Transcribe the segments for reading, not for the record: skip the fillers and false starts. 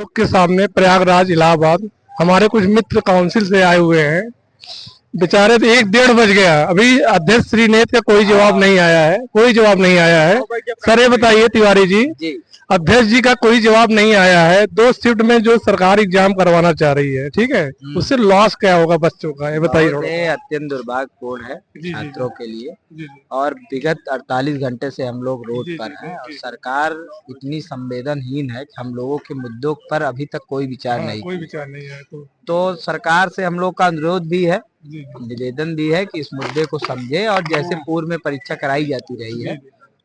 लोग के सामने प्रयागराज इलाहाबाद हमारे कुछ मित्र काउंसिल से आए हुए हैं। बेचारे तो 1-1:30 बज गया, अभी अध्यक्ष श्री नेत का कोई जवाब नहीं आया है, कोई जवाब नहीं आया है। सर ये बताइए तिवारी जी, अध्यक्ष जी का कोई जवाब नहीं आया है। 2 शिफ्ट में जो सरकार एग्जाम करवाना चाह रही है, ठीक है, उससे लॉस क्या होगा बच्चों का, ये बताइए। अत्यंत दुर्भाग्यपूर्ण है छात्रों के लिए। और विगत 48 घंटे से हम लोग रोड पर हैं और सरकार इतनी संवेदनहीन है कि हम लोगों के मुद्दों पर अभी तक कोई विचार नहीं है। तो सरकार से हम लोग का अनुरोध भी है, निवेदन भी है कि इस मुद्दे को समझे और जैसे पूर्व में परीक्षा कराई जाती रही है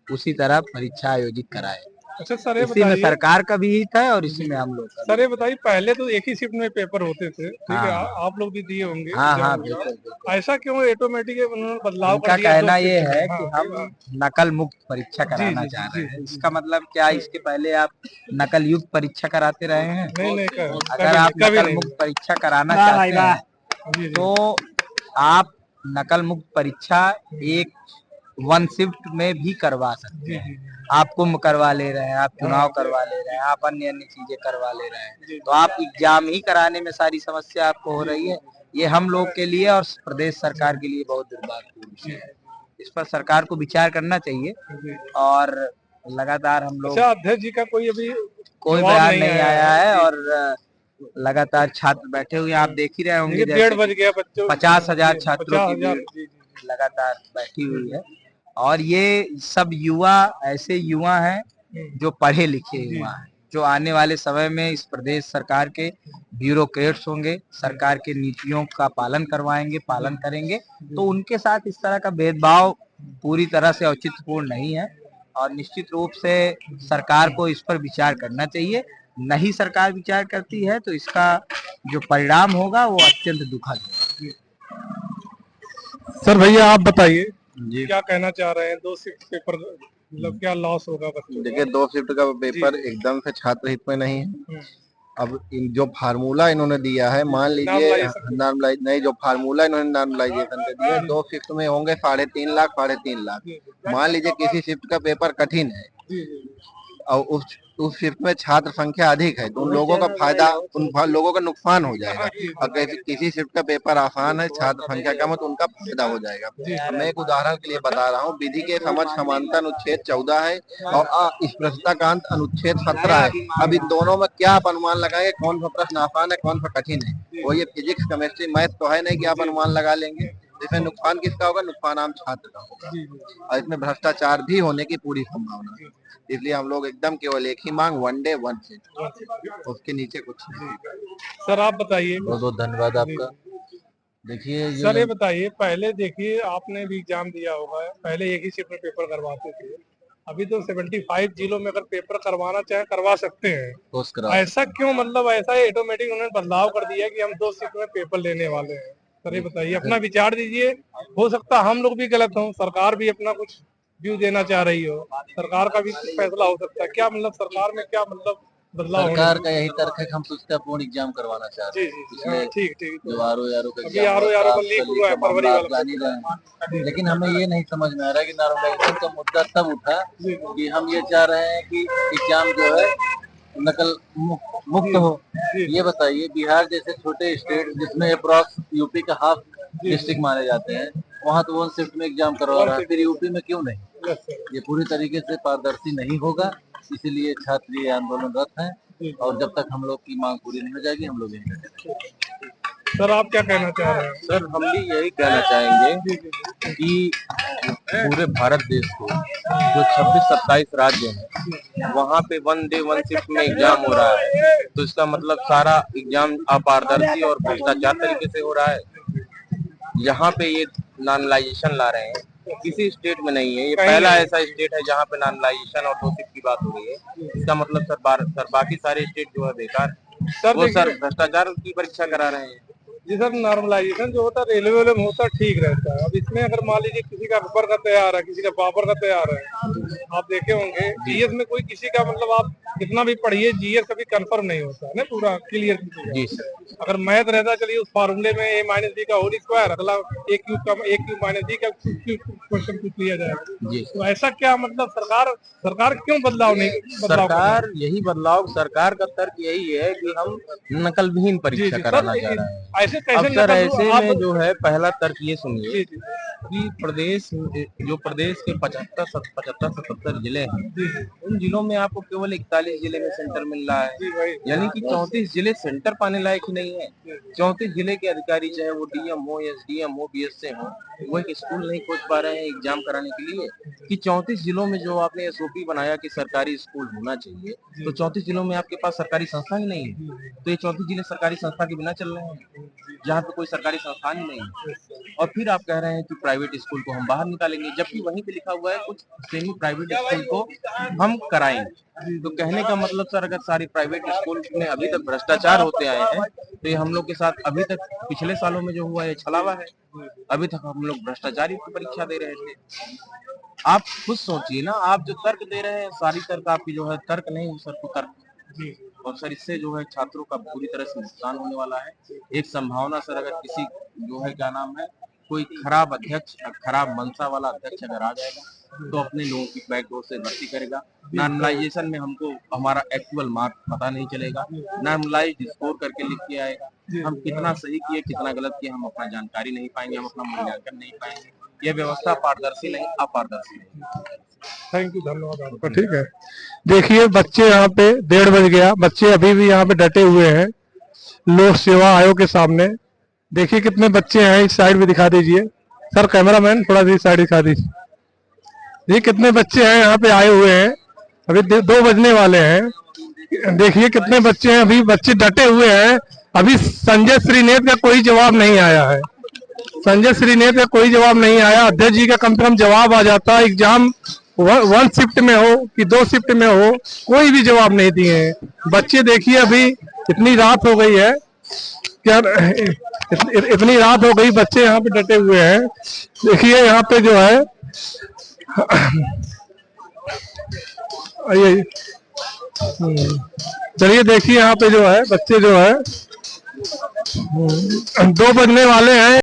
उसी तरह परीक्षा आयोजित कराए। अच्छा सर, इसी में सरकार का भी हित है और इसी में हम लोग का। सर ये बताइए, पहले तो एक ही शिफ्ट में पेपर होते थे, ठीक है, आप लोग भी दिए होंगे। हाँ बिल्कुल। ऐसा क्यों ऑटोमेटिक बदलाव उनका कहना ये है कि हम नकल मुक्त परीक्षा कराना चाह रहे हैं। इसका मतलब क्या, इसके पहले आप नकल युक्त परीक्षा कराते रहे हैं? नहीं, अगर आप नकल मुक्त परीक्षा कराना चाहते हैं तो आप नकल मुक्त परीक्षा एक 1 शिफ्ट में भी करवा सकते हैं। आप कुंभ करवा ले रहे हैं, आप चुनाव करवा ले रहे हैं, आप अन्य चीजें करवा ले रहे हैं, तो आप एग्जाम ही कराने में सारी समस्या आपको हो रही है। ये हम लोग के लिए और प्रदेश सरकार के लिए बहुत दुर्भाग्यपूर्ण विषय है। इस पर सरकार को विचार करना चाहिए और लगातार हम लोग। अध्यक्ष जी का कोई बयान नहीं आया है और लगातार छात्र बैठे हुए, आप देख ही रहे होंगे, 1:30 बज गया, बच्चों 50,000 छात्रों की भीड़ लगातार बैठी हुई है। और ये सब युवा ऐसे युवा हैं जो पढ़े लिखे युवा हैं, जो आने वाले समय में इस प्रदेश सरकार के ब्यूरोक्रेट्स होंगे, सरकार के नीतियों का पालन करेंगे। तो उनके साथ इस तरह का भेदभाव पूरी तरह से औचित्यपूर्ण नहीं है और निश्चित रूप से सरकार को इस पर विचार करना चाहिए। नहीं सरकार विचार करती है तो इसका जो परिणाम होगा वो अत्यंत दुखद है। सर भैया आप बताइए क्या कहना चाह रहे हैं? 2 शिफ्ट पेपर मतलब क्या लॉस होगा बच्चों? देखिए 2 शिफ्ट का पेपर एकदम से छात्र हित में नहीं है। अब जो फार्मूला इन्होंने दिया है, मान लीजिए नहीं, जो फार्मूला इन्होंने नॉर्मलाइजेशन का दिया है, 2 शिफ्ट में होंगे 3.5 लाख। मान लीजिए किसी शिफ्ट का पेपर कठिन है और उस शिफ्ट में छात्र संख्या अधिक है तो उन लोगों का फायदा, उन लोगों का नुकसान हो जाएगा। और किसी शिफ्ट का पेपर आसान है, छात्र संख्या कम है तो उनका फायदा हो जाएगा। मैं एक उदाहरण के लिए बता रहा हूँ, विधि के समझ समानता अनुच्छेद 14 है और अस्पृश्यताकांत अनुच्छेद 17 है। अब इन दोनों में क्या आप अनुमान लगाएंगे कौन सा प्रश्न आसान है कौन सा कठिन है? वो ये फिजिक्स केमिस्ट्री मैथ तो है नहीं कि आप अनुमान लगा लेंगे। इसमें नुकसान किसका होगा? नुकसान आम छात्र का होगा और इसमें भ्रष्टाचार भी होने की पूरी संभावना है। इसलिए हम लोग एकदम केवल एक ही मांग, 1 डे 1 शिफ्ट, उसके नीचे कुछ नहीं। सर आप बताइए। बहुत बहुत धन्यवाद आपका। देखिए सर ये बताइए, पहले देखिए आपने भी एग्जाम दिया होगा, पहले एक ही शिफ्ट में पेपर करवाते थे, अभी तो 75 जिलों में अगर पेपर करवाना चाहे करवा सकते हैं। ऐसा क्यों, मतलब ऐसा ऑटोमेटिक उन्होंने बदलाव कर दिया कि हम 2 शिफ्ट में पेपर लेने वाले हैं? सर ये बताइए, अपना विचार दीजिए, हो सकता हम लोग भी गलत हों, सरकार भी अपना कुछ व्यू देना चाह रही हो, सरकार का भी कुछ फैसला हो सकता है। क्या मतलब सरकार में क्या मतलब बदलाव? सरकार का यही तर्क है कि हम पूर्ण एग्जाम करवाना चाहते हैं। ठीक जो आर ओ का लीक हुआ है फरवरी वाला, लेकिन हमें ये नहीं समझ में आ रहा है कि नॉर्मलाइजेशन का मुद्दा तब उठा कि हम ये चाह रहे हैं कि एग्जाम जो है नकल मुक्त हो। ये बताइए, बिहार जैसे छोटे स्टेट जिसमें अप्रॉक्स यूपी का हाफ डिस्ट्रिक्ट माने जाते हैं, वहाँ तो 1 शिफ्ट में एग्जाम करवा रहा है, फिर यूपी में क्यों नहीं? ये पूरी तरीके से पारदर्शी नहीं होगा, इसीलिए छात्र ये आंदोलनरत हैं और जब तक हम लोग की मांग पूरी नहीं हो जाएगी हम लोग यही करेंगे। सर आप क्या कहना चाह रहे हैं? सर हम भी यही कहना चाहेंगे कि पूरे भारत देश को जो 26-27 राज्य हैं वहाँ पे 1 डे 1 शिफ्ट में एग्जाम हो रहा है, तो इसका मतलब सारा एग्जाम अपारदर्शी और भ्रष्टाचार तरीके से हो रहा है। यहाँ पे ये नॉर्मलाइजेशन ला रहे हैं, किसी स्टेट में नहीं है, ये पहला ऐसा स्टेट है जहाँ पे नॉर्मलाइजेशन और 2 शिफ्ट की बात हो रही है। इसका मतलब सर बाकी सारे स्टेट जो है बेकार वो सर भ्रष्टाचार की परीक्षा करा रहे हैं। जी सर, नॉर्मलाइजेशन जो होता है रेलवे में होता है, ठीक रहता है। अब इसमें अगर मान लीजिए किसी का रबर का तैयार है, किसी का पापड़ का तैयार है, आप देखे होंगे जीएस में कोई किसी का मतलब आप कितना भी पढ़िए जीएस कभी कंफर्म नहीं होता है ना, पूरा क्लियर जी अगर मैथ रहता चलिए उस फार्मूले में a माइनस बी का होल स्क्वायर, अगला a क्यूब माइनस बी का क्वेश्चन पूछ लिया जाएगा जी। तो ऐसा क्या मतलब सरकार क्यों बदलाव सरकार यही बदलाव, सरकार का तर्क यही है कि हम नकलविहीन परीक्षा कराना चाह रहे हैं। ऐसे कैसे अब सर ऐसे में जो है पहला तर्क ये सुनिए कि प्रदेश के 75-77 जिले हैं, उन जिलों में आपको केवल 41 जिले में सेंटर मिल रहा है, यानी कि 34 जिले सेंटर पाने लायक ही नहीं है। 34 जिले के अधिकारी चाहे वो डीएम हो, एसडीएम हो, बीएसए हो, वो एक स्कूल नहीं खोज पा रहे हैं एग्जाम कराने के लिए कि 34 जिलों में जो आपने एसओपी बनाया कि सरकारी स्कूल होना चाहिए, तो 34 जिलों में आपके पास सरकारी संस्था ही नहीं है। तो ये 34 जिले सरकारी संस्था के बिना चल रहे हैं, जहाँ पे कोई सरकारी संस्थान ही नहीं है। और फिर आप कह रहे हैं कि प्राइवेट स्कूल को हम बाहर निकालेंगे, जबकि वहीं पे लिखा हुआ है कुछ सेमी प्राइवेट स्कूल को हम कराएंगे। तो कहने का मतलब सर, अगर सारी प्राइवेट स्कूल में अभी तक भ्रष्टाचार होते आए हैं, तो ये हम लोग के साथ अभी तक पिछले सालों में जो हुआ है छलावा है। अभी तक हम लोग भ्रष्टाचारी की परीक्षा दे रहे थे। आप खुद सोचिए ना, आप जो तर्क दे रहे हैं सारी तर्क आपकी जो है तर्क नहीं सर, कुतर्क। और सर इससे जो है छात्रों का पूरी तरह से नुकसान होने वाला है। एक संभावना सर, अगर किसी जो है क्या नाम है कोई खराब अध्यक्ष, खराब मनसा वाला अध्यक्ष अगर आ जाएगा तो अपने लोगों की बैकडोर से भर्ती करेगा। नॉर्मलाइजेशन में हमको हमारा एक्चुअल मार्क पता नहीं चलेगा, नॉर्मलाइज स्कोर करके लिख के आएगा। हम कितना सही किए कितना गलत किए हम अपना जानकारी नहीं पाएंगे, हम अपना मूल्यांकन नहीं पाएंगे। यह व्यवस्था पारदर्शी नहीं, अपारदर्शी नहीं। थैंक यू, धन्यवाद आपका। ठीक है, देखिए बच्चे यहाँ पे 1:30 बज गया, बच्चे अभी भी यहाँ पे डटे हुए हैं लोक सेवा आयोग के सामने। देखिए कितने बच्चे हैं, इस साइड भी दिखा दीजिए सर, कैमरामैन थोड़ा सी साइड दिखा दीजिए। ये कितने बच्चे हैं यहाँ पे आए हुए हैं, अभी 2 बजने वाले हैं। देखिए कितने बच्चे हैं, अभी बच्चे डटे हुए हैं। अभी संजय श्रीनेत का कोई जवाब नहीं आया है, संजय श्रीनेत का कोई जवाब नहीं आया। अध्यक्ष जी का कम से कम जवाब आ जाता, एग्जाम 1 शिफ्ट में हो कि 2 शिफ्ट में हो, कोई भी जवाब नहीं दिए हैं। बच्चे देखिए अभी इतनी रात हो गई है, क्या इतनी रात हो गई, बच्चे यहाँ पे डटे हुए हैं। देखिए यहाँ पे जो है चलिए देखिए यहाँ पे जो है बच्चे जो है 2 बजने वाले हैं।